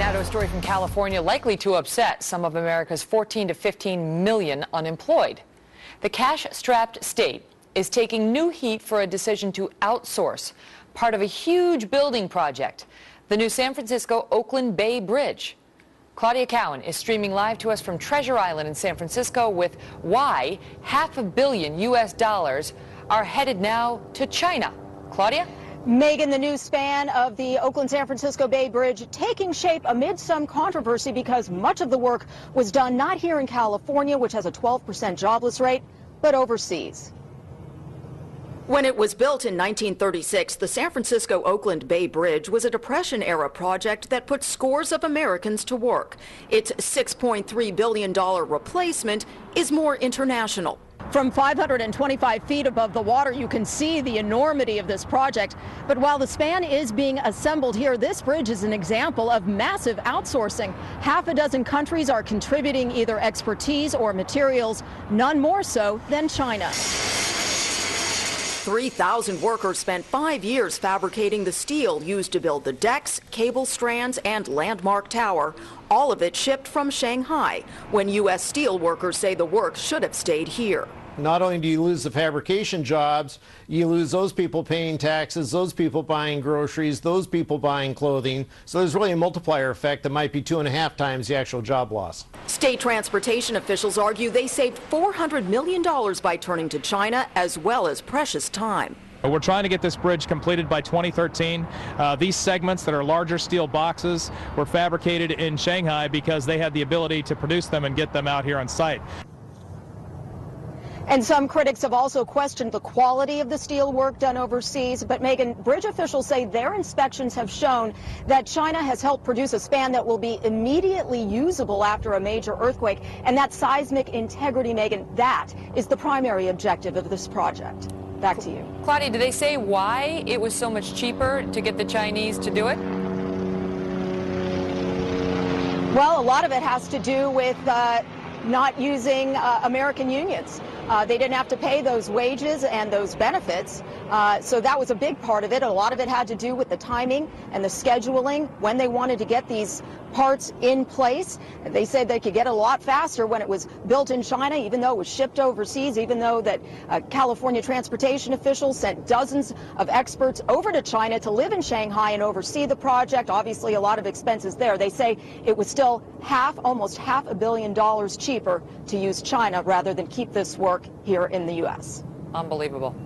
Now to a story from California likely to upset some of America's 14 to 15 million unemployed. The cash-strapped state is taking new heat for a decision to outsource part of a huge building project, the new San Francisco-Oakland Bay Bridge. Claudia Cowan is streaming live to us from Treasure Island in San Francisco with why $500 million are headed now to China. Claudia? Megan, the new span of the Oakland-San Francisco Bay Bridge taking shape amid some controversy because much of the work was done not here in California, which has a 12% jobless rate, but overseas. When it was built in 1936, the San Francisco-Oakland Bay Bridge was a Depression-era project that put scores of Americans to work. Its $6.3 billion replacement is more international. From 525 feet above the water, you can see the enormity of this project. But while the span is being assembled here, this bridge is an example of massive outsourcing. Half a dozen countries are contributing either expertise or materials, none more so than China. 3,000 workers spent 5 years fabricating the steel used to build the decks, cable strands, and landmark tower. All of it shipped from Shanghai, when U.S. steel workers say the work should have stayed here. Not only do you lose the fabrication jobs, you lose those people paying taxes, those people buying groceries, those people buying clothing. So there's really a multiplier effect that might be 2.5 times the actual job loss. State transportation officials argue they saved $400 million by turning to China, as well as precious time. We're trying to get this bridge completed by 2013. These segments that are larger steel boxes were fabricated in Shanghai because they had the ability to produce them and get them out here on site. And some critics have also questioned the quality of the steel work done overseas. But, Megan, bridge officials say their inspections have shown that China has helped produce a span that will be immediately usable after a major earthquake. And that seismic integrity, Megan, that is the primary objective of this project. Back to you. Claudia, did they say why it was so much cheaper to get the Chinese to do it? Well, a lot of it has to do with not using American unions. They didn't have to pay those wages and those benefits, so that was a big part of it. A lot of it had to do with the timing and the scheduling when they wanted to get these parts in place. They said they could get a lot faster when it was built in China, even though it was shipped overseas, even though that California transportation officials sent dozens of experts over to China to live in Shanghai and oversee the project. Obviously, a lot of expenses there. They say it was still almost $500 million cheaper to use China rather than keep this work here in the U.S. Unbelievable.